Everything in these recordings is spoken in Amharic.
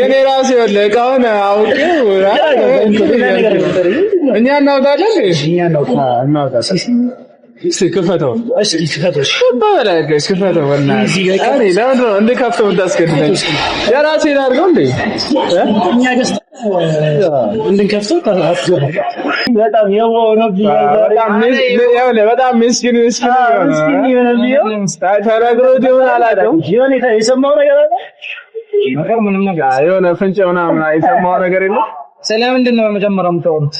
እኔ ራሴ ወለቃውን አውቄው እኛ እናውጣለን ክፈተው ክፈተው እንድከፍተው እንዳስገድደኝ የራሴን አድርገው እንዴ እንድንከፍተው በጣም ምስኪን ተነግሮት ይሆን አላውቅም የሰማው ነገር ምንም ነገር የሆነ ፍንጭ ምናምን የሰማው ነገር የለም ስለምንድን ነው መጀመሪያ የምታወሩት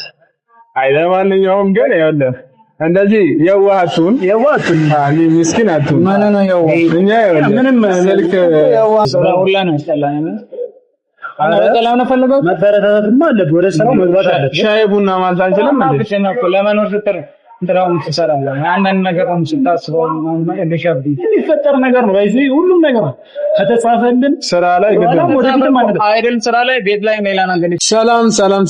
አይ ለማንኛውም ግን ይኸውልህ እንደዚህ የዋሃቱን ምስኪን አቱን ማን ነው የዋህ እኛ ምንም ስልክ ሁላ ነው ያስጠላኝ አረጋላና ፈልገው መበረታታትማ አለበት ወደ ስራው መግባት አለበት ሻይ ቡና ማለት አንችልም እንዴ ለመኖር ስትር እንትራውን ተሰራለ አንዳንድ ነገር ስታስበው እንደሻብ የሚፈጠር ነገር ነው እዚህ ሁሉም ነገር ከተጻፈልን ስራ ላይ አይደል ስራ ላይ ቤት ላይ ሌላ ነገር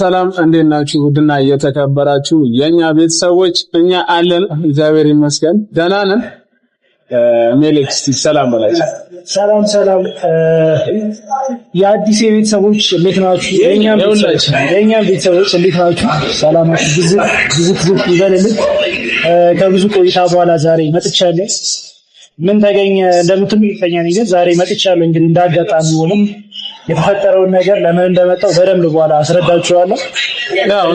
ሰላም እንዴት ናችሁ ውድና እየተከበራችሁ የኛ ቤተሰቦች እኛ አለን እግዚአብሔር ይመስገን ደህና ነን ሜሌክስ ሰላም በላችሁ ሰላም የአዲስ ቤተሰቦች እንዴት ናችሁ የኛ ቤተሰቦች እንዴት ናችሁ ሰላማችሁ ብዙ ይበልልን ከብዙ ቆይታ በኋላ ዛሬ መጥቻለሁ ምን ተገኘ እንደምትሉ ይፈኛል እንጂ ዛሬ መጥቻለሁ እንግዲህ እንዳጋጣሚ ሆነም የተፈጠረውን ነገር ለምን እንደመጣው በደንብ በኋላ አስረዳችኋለሁ ያው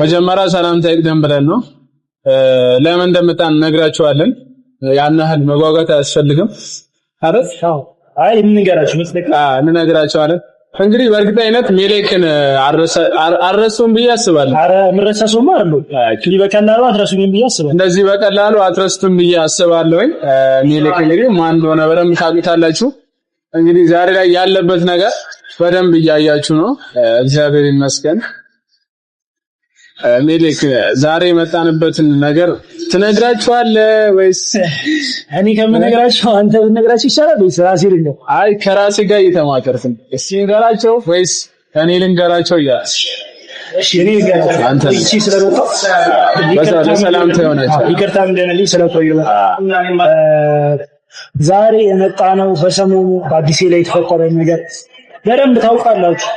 መጀመሪያ ሰላምታ ይቅደም ብለን ነው ለምን እንደመጣን ነግራችኋለን ያን ያህል መጓጓት አያስፈልግም አይደል አይ እንነግራችኋለን እንግዲህ በእርግጠኝነት ሜሌክን አረሱም ብዬ አስባለሁ አረ ምረሳሱም አይደል እንግዲህ በቀላሉ አትረሱኝም ብዬ አስባለሁ እንደዚህ በቀላሉ አትረሱም ብዬ አስባለሁ ሜሌክ እንግዲህ ማን እንደሆነ በደንብ ታውቁታላችሁ እንግዲህ ዛሬ ላይ ያለበት ነገር በደንብ እያያችሁ ነው እግዚአብሔር ይመስገን ሜሌክ ዛሬ መጣንበትን ነገር ትነግራችኋለህ ወይስ እኔ ከምነግራችሁ አንተ ብትነግራችሁ ይሻላል ወይስ ራሴ ልንገር አይ ከራሴ ጋር እየተማከርኩኝ እስቲ ንገራቸው ወይስ እኔ ልንገራቸው እሺ እኔ ልንገራቸው አንተ እቺ ስለሮጣ በሰላም ተሆናችሁ ይቅርታ እንደነልኝ ስለቆየሁ ዛሬ የመጣነው በሰሞኑ በአዲስ ላይ የተፈጠረ ነገር በደንብ ታውቃላችሁ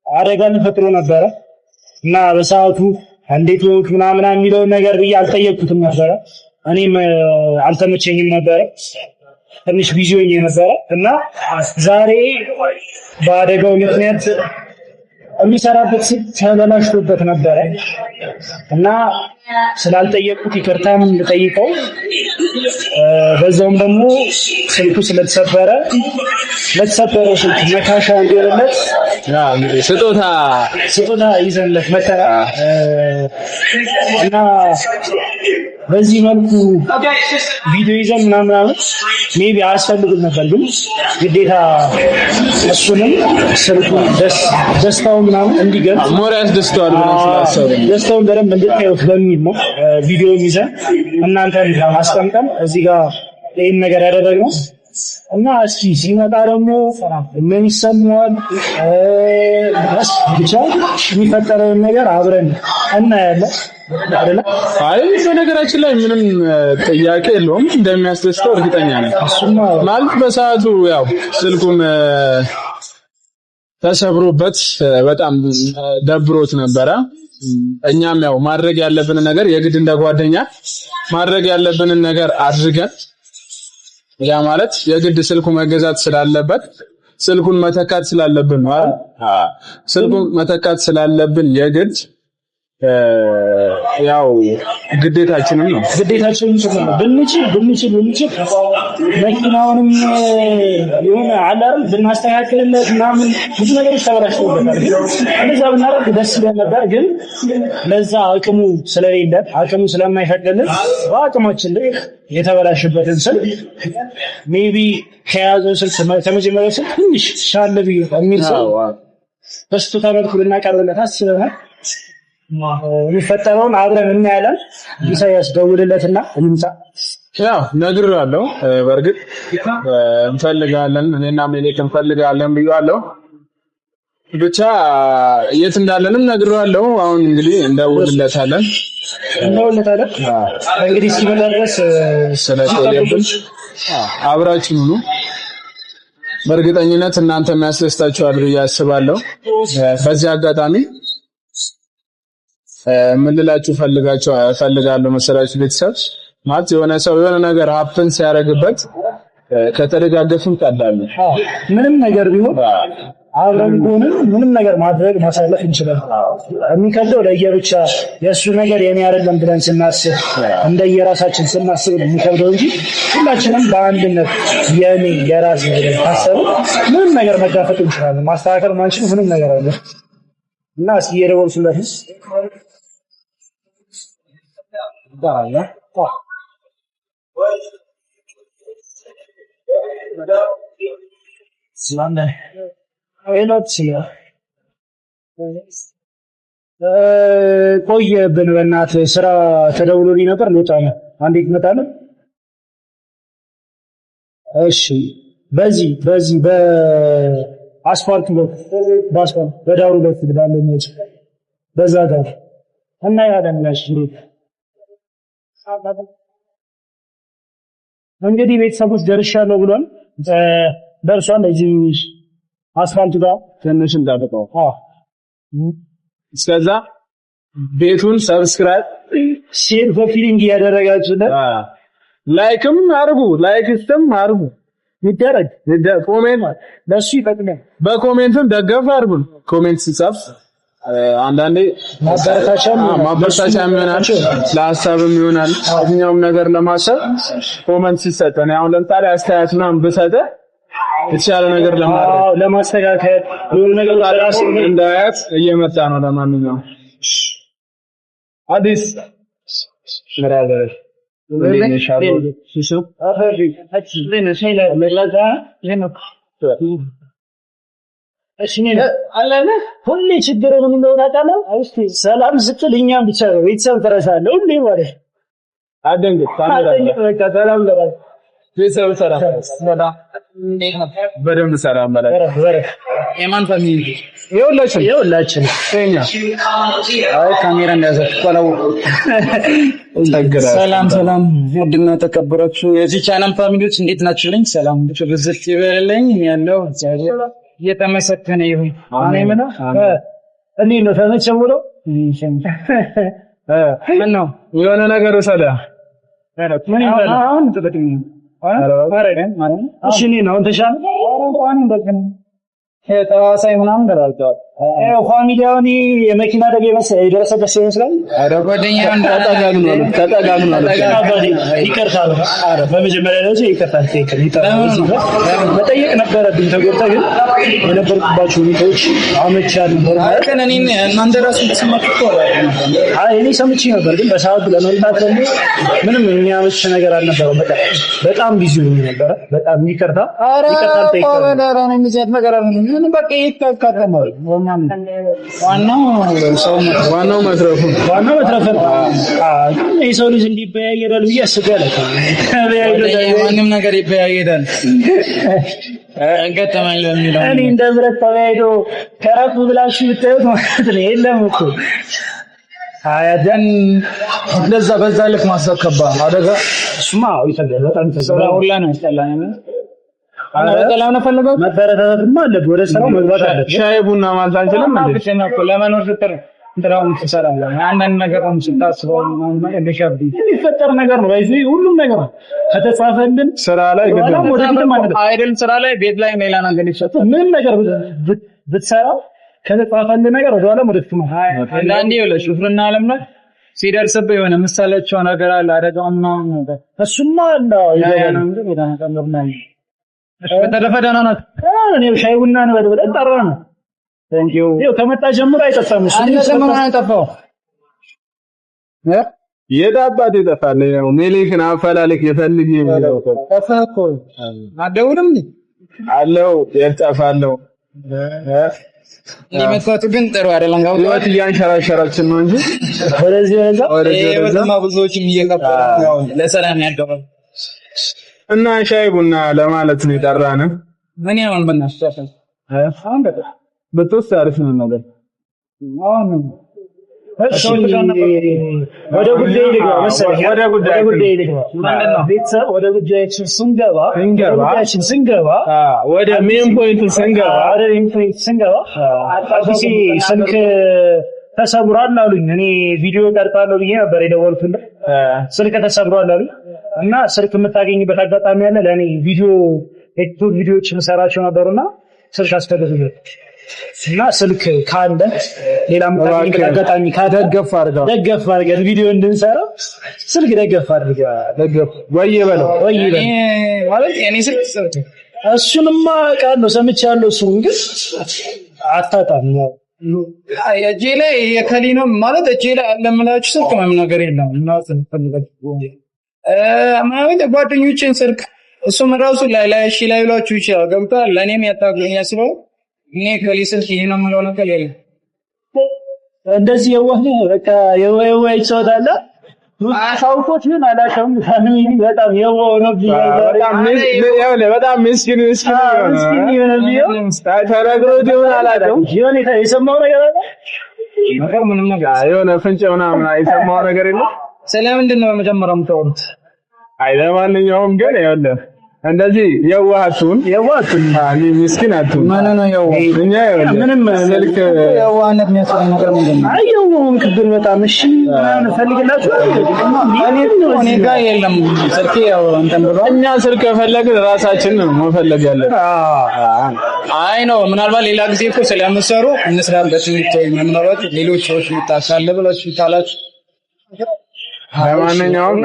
አደጋን ፈጥሮ ነበረ እና በሰዓቱ እንዴት ወንክ ምናምን የሚለው ነገር ብዬ አልጠየቅኩትም ነበር እኔም አልተመቸኝም ነበር ትንሽ ቢዚ ሆኜ ነበር እና ዛሬ በአደጋው ምክንያት የሚሰራበት ተበላሽቶበት ነበር እና ስላልጠየቅኩት ይቅርታም ልጠይቀው በዛውም ደግሞ ስልኩ ስለተሰበረ ለተሰበረ ስልክ መካሻ እንዲሆንለት ስጦታ ይዘንለት መጣ እና በዚህ መልኩ ቪዲዮ ይዘን ምናምን ሜቢ አያስፈልግም ነበር ግን ግዴታ እሱንም ስልኩን ደስታውን ምናምን እንዲገልጽ ሞራስ ደስታው ደስታውን በደንብ እንድታዩት በሚል ነው ቪዲዮውን ይዘን እናንተን አስቀምጠን እዚህ ጋር ይሄን ነገር ያደረግነው እና እስኪ ሲመጣ ደግሞ ምን ይሰማዋል ብቻ የሚፈጠረውን ነገር አብረን እናያለን አይደለ አይ በነገራችን ላይ ምንም ጥያቄ የለውም እንደሚያስደስተው እርግጠኛ ነኝ ማለት በሰዓቱ ያው ስልኩን ተሰብሮበት በጣም ደብሮት ነበረ እኛም ያው ማድረግ ያለብን ነገር የግድ እንደ ጓደኛ ማድረግ ያለብን ነገር አድርገን ያ ማለት የግድ ስልኩ መገዛት ስላለበት ስልኩን መተካት ስላለብን ነው ስልኩን መተካት ስላለብን የግድ ያው ግዴታችንን ነው ብንችል መኪናውንም የሆነ አላር ብናስተካክልለት ምናምን ብዙ ነገሮች ተበላሽተውበታል እንደዛ ብናደርግ ደስ ይለን ነበር ግን ለዛ አቅሙ ስለሌለን አቅሙ ስለማይፈቅድልን በአቅማችን ላይ የተበላሽበትን ስልክ ሜቢ ከያዘው ስልክ ተመጀመሪያው ስልክ ትንሽ ሻል ቢል ሰው በስጦታ መልኩ ልናቀርብለት አስበናል የሚፈጠረውን አብረን እናያለን ኢሳያስ ደውልለትና እንምጣ ያው ነግሬዋለሁ በርግጥ እንፈልጋለን እኔና ሜሌክ እንፈልጋለን ብዬዋለሁ ብቻ የት እንዳለንም ነግሬዋለሁ አሁን እንግዲህ እንደውልለታለን እንግዲህ ሲመጣ ድረስ ስለቆየብን አብራችን ሁኑ በእርግጠኝነት እናንተ የሚያስደስታችኋል ብዬ አስባለሁ። በዚህ አጋጣሚ ምን ልላችሁ ፈልጋለሁ መሰላችሁ ቤተሰብ ማለት የሆነ ሰው የሆነ ነገር ሀፕን ሲያደርግበት ከተደጋገፍን ቀላል ምንም ነገር ቢሆን አብረን ሆነን ምንም ነገር ማድረግ ማሳለፍ እንችላለን። የሚከብደው ለየብቻ የእሱ ነገር የኔ አይደለም ብለን ስናስብ እንደየራሳችን ስናስብ የሚከብደው እንጂ ሁላችንም በአንድነት የኔ የራስ ብለን ካሰብን ምንም ነገር መጋፈጥ እንችላለን። ማስተካከል ማንችል ምንም ነገር አለ እና እስኪ የደወልኩለት ዳላ ስላንደ ቆየብን በእናትህ ስራ ተደውሎልኝ ነበር ልወጣ ነው። አንዴ ትመጣለህ? እሺ በዚህ በአስፋልት በዳሩ በኩል ባለው በዛ ጋር እና ያለን እንግዲህ ቤተሰቦች ደርሻለሁ ብሏል። ደርሷል። እዚህ አስፋልቱ ጋር ትንሽ እንዳጠቀው እስከዛ ቤቱን ሰብስክራይብ ሼር በፊሊንግ ያደረጋችሁለት ላይክም አርጉ ይደረግ ኮሜንት ለሱ ይጠቅማል። በኮሜንትም ደገፍ አርጉን። ኮሜንት ሲጻፍ አንዳንዴ ማበረታቻም ይሆናል ለሐሳብም ይሆናል የትኛውም ነገር ለማሰብ ኮሜንት ሲሰጠን አሁን ለምሳሌ አስተያየት ምናምን ብሰጠ የተሻለ ነገር ለማስተካከል ሁሉ ነገር ራስ እንዳያት እየመጣ ነው። ለማንኛውም አዲስ ምራገር ሁሌ ችግር ምን እንደሆነ አውቃለሁ። ሰላም ስትል እኛም ብቻ ነው ቤተሰብ ተረሳለህ ሁሌ ማለት አደንግጥ ሰላም ለባል ቤተሰብ ሰላም በደንብ ሰላም ማለት የማን ፋሚሊ የሁላችን ተኛ አይ ካሜራ እንዳያዘፈቀለው ሰላም ውድና ተከበራችሁ የዚህ ቻናል ፋሚሊዎች እንዴት ናችሁልኝ? ሰላም ብዝት ይበልልኝ ያለው እየተመሰከነ ይሁን። አሜን ነው እኔ ነው ተመቸውሎ ምን ነው የሆነ ነገር ወሰደ ምን ይባላል አሁን ተበትኝ አረጋን ማለት ነው። እሺ ነው ተሻለ አሁን እንደገና ተዋሳይ ምናምን ተራልቷል። ፋሚሊያውኒ የመኪና አደጋ የደረሰበት ሰው ይመስላል። አረ ጓደኛ ተጠጋግኗል። ይቅርታል። አረ በመጀመሪያ ደረጃ ይቅርታል። መጠየቅ ነበረብኝ። ተጎድታ ግን የነበርኩባቸው ሁኔታዎች አመቻሉ። አቀን እኔ እናንተ ራሱ ተሰማችሁ እኔ ሰምቼ ነበር፣ ግን በሰዓቱ ለመምጣት ደግሞ ምንም የሚያመች ነገር አልነበረም። በጣም ቢዚ ነበር። በጣም ይቅርታ። ይቅርታል። ተይቀር ነው የሚዘት ነገር አለ ምን በቃ ይተካከማል። ዋናው መትረፉ የሰው ልጅ እንዲበያየዳል ብዬ አስቤያለሁ። ማንም ነገር ይበያየዳል። ገጠመኝ ለሚለው እኔ እንደ ብረት ተበያይዶ ከረፍ ብላችሁ ብታዩት ማለት ነው የለም እኮ አያደን እንደዛ በዛ ልክ ማሰብ ከባድ አደጋ እሱማ ይተገለ በጣም ተሰራ ሁላ ነው ያስጠላኝ። ሰላም ነው ፈልገው መበረታታትማ አለብህ። ወደ ስራው መግባት አለብህ። ሻይ ቡና ማለት አንችልም እንዴ? ለመኖር ስትል እንትራውን ትሰራለህ። አንዳንድ ነገርም ስታስበው እንደሻብዲ የሚፈጠር ነገር ነው። ባይዚ ሁሉም ነገር ከተጻፈልን ስራ ላይ ገደም ወደፊትም አይደል? ስራ ላይ ቤት ላይ ሌላ ነገር ይሰጣል። ምን ነገር ብትሰራው ከተጻፈልን ነገር ወደኋላ ወደፊትም አንዳንዴ ይኸውልህ ሹፍርና ዓለም ላይ ሲደርስብህ የሆነ ምሳሌያቸው ነገር አለ አደጋውና ነገር እሱማ ነው ይሄን እንዴ ነው በተረፈ ደህና ናት። እኔ ሻይ ቡና ነው በጣም ጠራ ነው። ታንክ ዩ ይኸው ከመጣ ጀምሮ አይጠፋም። እሱ ለምን አይጠፋው? የዳባት ይጠፋል ነው ሜሊክን አፈላልክ የፈልግ የሚለው ጠፋኮ አደውልም አለው የጠፋለው ሊመጣቱ ግን ጥሩ አይደለም። ጋር ወጥ ያንሸራሸራችን ነው እንጂ ወደዚህ ብዙዎችም እየቀበሉ ነው ለሰላም ያገባል እና ሻይ ቡና ለማለት ነው የጠራን። ምን ያውን በእናትህ አሁን በጣም በተወሰነ አሪፍ ነው ነገር አሁን ወደ ጉዳይ ልግባ መሰለኝ። ወደ ጉዳይ ልግባ ቤተሰብ ወደ ጉዳያችን ስንገባ ወደ ሜን ፖይንት ስንገባ አጣፊ ስልክ ተሰብሯል አሉኝ። እኔ ቪዲዮ ቀርጻለሁ ብዬ ነበር የደወልኩልህ። ስልክ ተሰብሯል አሉኝ እና ስልክ የምታገኝበት አጋጣሚ አለ። ለእኔ ኤዲቶር ቪዲዮዎች የምሰራቸው ነበሩና ስልክ አስፈልግኝ እና ስልክ ካለ ሌላ የምታገኝበት አጋጣሚ ደገፍ አድርገህ ቪዲዮ እንድንሰራ ስልክ ደገፍ ወይ በለው ማለት የኔ ስልክ እሱንማ ቃል ሰምቻለሁ። እሱን ግን አታጣም ነው እጄ ላይ የከሊኖም ማለት እጄ ላይ ለምላችሁ ስልክ ምንም ነገር የለም እና ስንፈልጋችሁ ማለት ጓደኞቼን ስልክ እሱም ራሱ ላይ እሺ ላይ ብላችሁ ይችላል ገብቷል። ለእኔም ያስበው እኔ ከሊ ስልክ ይሄ ነው የምለው ነገር የለም። እንደዚህ የዋህ በቃ የዋህ ይጫወታል። አሳውቆት ምን አላውቅም። በጣም የዋህ ነው። በጣም ምስኪን ተነግሮት ይሆን አላውቅም። የሰማው ነገር ምንም ነገር የሆነ ፍንጭ ምናምን የሰማው ነገር የለም። ስለምንድን ነው በመጀመሪያ የምታወሩት? አይ ለማንኛውም ግን ይኸውልህ እንደዚህ የዋሃቱን ምስኪን አቱን ማን ነው የዋህ? እኛ ምንም ስልክ የዋህነት የሚያስፈልግ ነገር ምንድን ነው? አየውን ክብር በጣም እሺ ፈልግላችሁ እኔ ጋር የለም ስልክ ያው እንትን ብሎ እኛ ስልክ ፈለግን ራሳችን ነው መፈለግ ያለን። አይ ነው ምናልባት ሌላ ጊዜ እኮ ስለምትሰሩ እንስራበት ምናልባት ሌሎች ሰዎች ይታሳለ ብላችሁ ታላችሁ። ለማንኛውም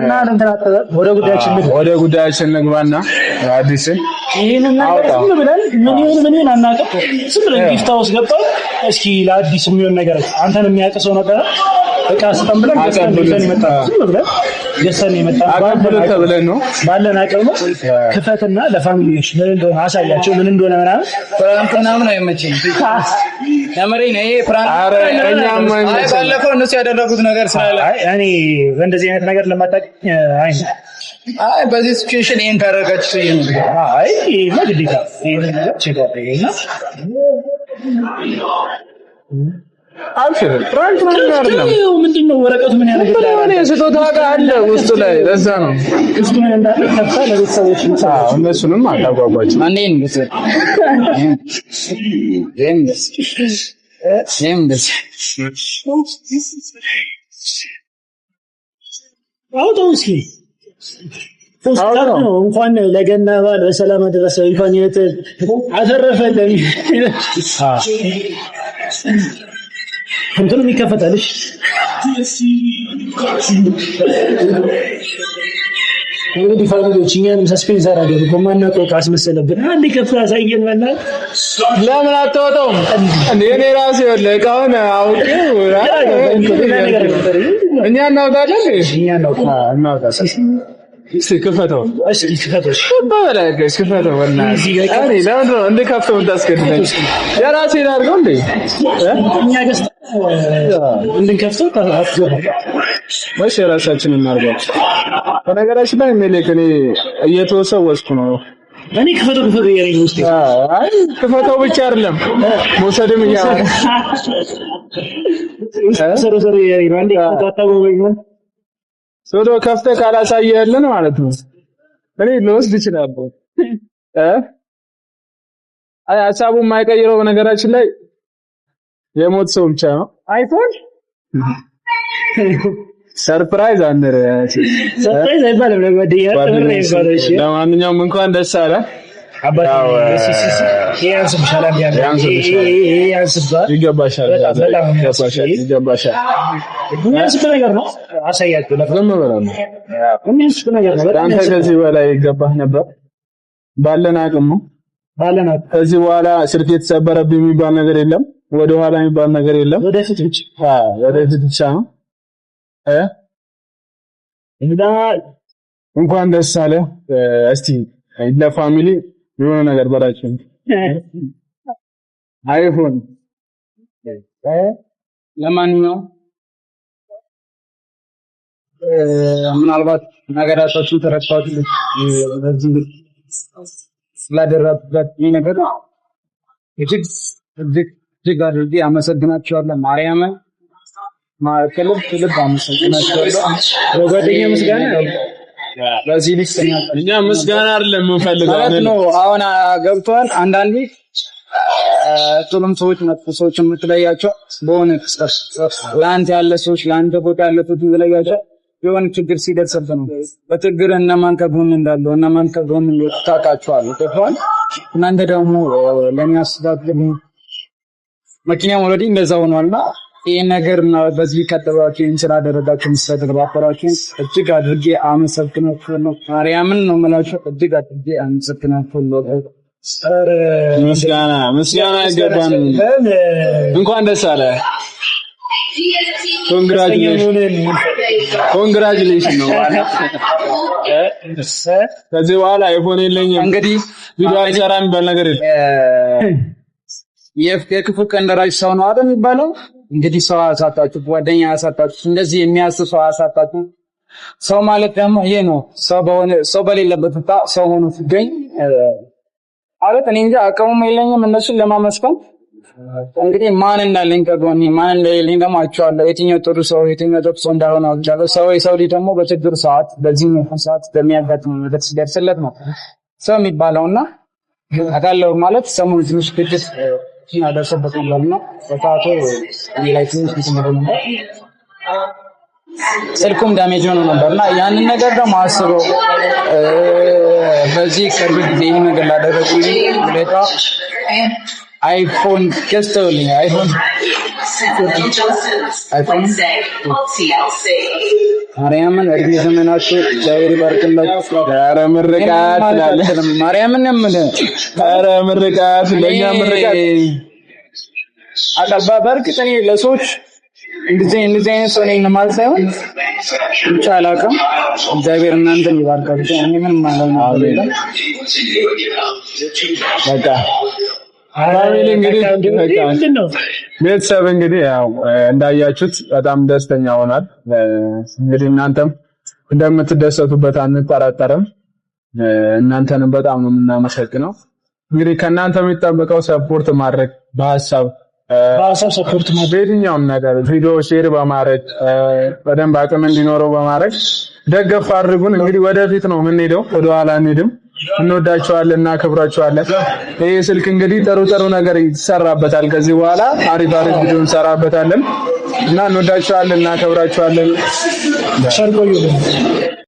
ወደ ጉዳያችን ንግባና አዲስን ይሄንን ዝም ብለን ምን አናውቅም። ዝም ብለን ጊፍት ሃውስ ገባን። እስኪ ለአዲስ የሚሆን ነገር አንተን የሚያውቅ ሰው ነገር እቃ ስጠን ብለን ገዝተን የመጣ ዝም ብለን ገዝተን የመጣ ብለን ነው ባለን አቅም ነው። ክፈትና ለፋሚሊዎች ምን እንደሆነ አሳያቸው ምን እንደሆነ ምናምን ፍራንክ ምናምን አይመችም። ያመረኝ ነው ይሄ ፍራንክ። አይ ባለፈው እነሱ ያደረጉት ነገር ስላለ እኔ በእንደዚህ አይነት ነገር ለማጣቅ አይ በዚህ ሲቹዌሽን ይሄን ታረጋችሁ ይሄን አይ ማግዲታ ይሄን ነገር ቸጋሪና አብሽር ፍራንክ አይደለም። ምንድነው ወረቀቱ ምን ያደርጋል? እኔ ስጦታ አለ ውስጡ ላይ ለዛ ነው እስኪ ምን እንዳለ ከፍታ ለቤተሰቦች እነሱንም አታጓጓቸው። ማንዴን ብትል አውቶንሲ እንኳን ለገና በዓል በሰላም አደረሰ እንኳን አተረፈልን። እንትኑም ይከፈታልሽ እንግዲህ ፋሚሊዎች እኛንም ሰስፔንስ አደረገ ኮማናቆ ካስመሰለብን አንድ ከፍታ ሳይገን ማለት ለምን አትወጣውም እንዴ? እኔ ራሴ ለቃውን አውቄው እኛ እናውጣለን እስኪ ክፈተው። ክፈተው እንድከፍተው እንዳስገድደኝ የራሴ ላድርገው እንዴ? እኛ ገዝተን እንድንከፍተው ወይስ የራሳችንን እናድርገው? በነገራችን ላይ ሜሌክ እኔ እየተወሰወስኩ ነው። እኔ ክፈተው የሬን ውስጥ አይ ክፈተው ብቻ አይደለም መውሰድም ሰሮ የሬን አንዴ ታታጎበኝ ሶዶ ከፍተህ ካላሳየህልን ማለት ነው እኔ ልወስድ እችላለሁ። አይ ሀሳቡን የማይቀይረው በነገራችን ላይ የሞት ሰው ብቻ ነው። አይፎን ሰርፕራይዝ አንደረ ሰርፕራይዝ አይባልም ለጓደኛ ሰርፕራይዝ። ለማንኛውም እንኳን ደስ አለ አባቴ። ይገባሻል። ነገር ነው አሳያችሁ። አንተ ከዚህ በላይ ይገባህ ነበር። ባለን አቅም ነው ከዚህ በኋላ ስልክ የተሰበረብኝ የሚባል ነገር የለም። ወደ ኋላ የሚባል ነገር የለም። ወደፊት ብቻ ነው። እንኳን ደስ አለ። እስቲ ለፋሚሊ የሆነ ነገር በላችሁ። አይፎን ለማንኛውም ምናልባት ነገራቶችን ተረድታችሁ በዚህ ስላደረጋችሁት ይሄ ነገር እጅግ አድርጌ አመሰግናችኋለሁ። ማርያምን ከልብ አመሰግናለሁ። በጓደኛ ምስጋና በዚህ ልክ እኛ ምስጋና አይደለም የምንፈልገው ነው። አሁን ገብቷል። አንዳንዴ ጥሩም ሰዎች መጥፎ ሰዎች የምትለያቸው በሆነ ለአንተ ያለ ሰዎች ለአንተ ቦታ ያለ ሰዎች የምትለያቸው የሆነ ችግር ሲደርስብህ ነው። በችግር እነማን ከጎን እንዳሉ እነማን ከጎን ታውቃቸዋለህ። ተፈዋል እናንተ ደግሞ ለኛ አስተዳደር መኪና ወለዲ እንደዛ ሆኗልና ይሄን ነገር በዚህ ከተባችሁ ስላደረጋችሁ ስለተባበራችሁ እጅግ አድርጌ አመሰግናለሁ። ማርያምን ነው የምላችሁ። እጅግ አድርጌ አመሰግናለሁ። ምስጋና ይገባል። እንኳን ደስ አለ። ኮንግራቹሌሽን ነው ማለት ከዚህ በኋላ አይፎን የለኝም እንግዲህ ቪዲዮ አይሰራም የሚባል ነገር የለም። የክፉ ቀን ደራሽ ሰው ነው አይደል የሚባለው። እንግዲህ ሰው አሳጣችሁ፣ ጓደኛ አሳጣችሁ፣ እንደዚህ የሚያስብ ሰው አሳጣችሁ። ሰው ማለት ደግሞ ይሄ ነው። ሰው በሌለበት ሰው ሆኖ ሲገኝ ማለት እኔ እንጃ አቅሙም የለኝም እነሱን ለማመስገን። እንግዲህ ማን እንዳለኝ ከጎኔ ማን እንደሌለኝ ደግሞ አውቃለሁ። የትኛው ጥሩ ሰው የትኛው ጥሩ ሰው እንዳልሆነ አውቃለሁ። የሰው ልጅ ደግሞ በችግር ሰዓት በዚህ ሰዓት በሚያጋጥም ነገር ሲደርስለት ነው ሰው የሚባለውና አውቃለሁ ማለት ሰሞኑን ትንሽ ግጭት ያደረሰበት ነገር ነው። በታቶ ላይ ትንሽ ተመረመ ስልኩም ዳሜጅ ሆኖ ነበርና ያንን ነገር ደግሞ አስበው በዚህ ቅርብ ጊዜ ይሄን ነገር ላደረጉልኝ ሁኔታ አይፎን ገዝተውልኝ አይፎን ማርያምን እድሜ ዘመናችሁ እግዚአብሔር ይባርክላችሁ። ኧረ ምርቃት ትላለህ። ማርያምን ኧረ ምርቃት ለኛ ምርቃት አቀባ በርግጥ እኔ ለሰዎች እንደዚህ አይነት ሰው ነኝ ማለት ሳይሆን ብቻ አላውቅም። እግዚአብሔር እናንተን ይባርካችሁ። እኔ ምን ማለት ነው በቃ ፋሚሊ እንግዲህ ቤተሰብ እንግዲህ ያው እንዳያችሁት በጣም ደስተኛ ሆናል። እንግዲህ እናንተም እንደምትደሰቱበት አንጠራጠርም። እናንተንም በጣም ነው የምናመሰግነው። እንግዲህ ከእናንተ የሚጠበቀው ሰፖርት ማድረግ በሀሳብ ሰፖርት ማድረግ በየትኛውም ነገር ቪዲዮ ሼር በማድረግ በደንብ አቅም እንዲኖረው በማድረግ ደገፍ አድርጉን። እንግዲህ ወደፊት ነው የምንሄደው፣ ወደኋላ አንሄድም። እንወዳቸዋለን፣ እናከብራቸዋለን። ይሄ ስልክ እንግዲህ ጥሩ ነገር ይሰራበታል። ከዚህ በኋላ አሪፍ ቪዲዮ እንሰራበታለን እና እንወዳቸዋለን፣ እናከብራቸዋለን።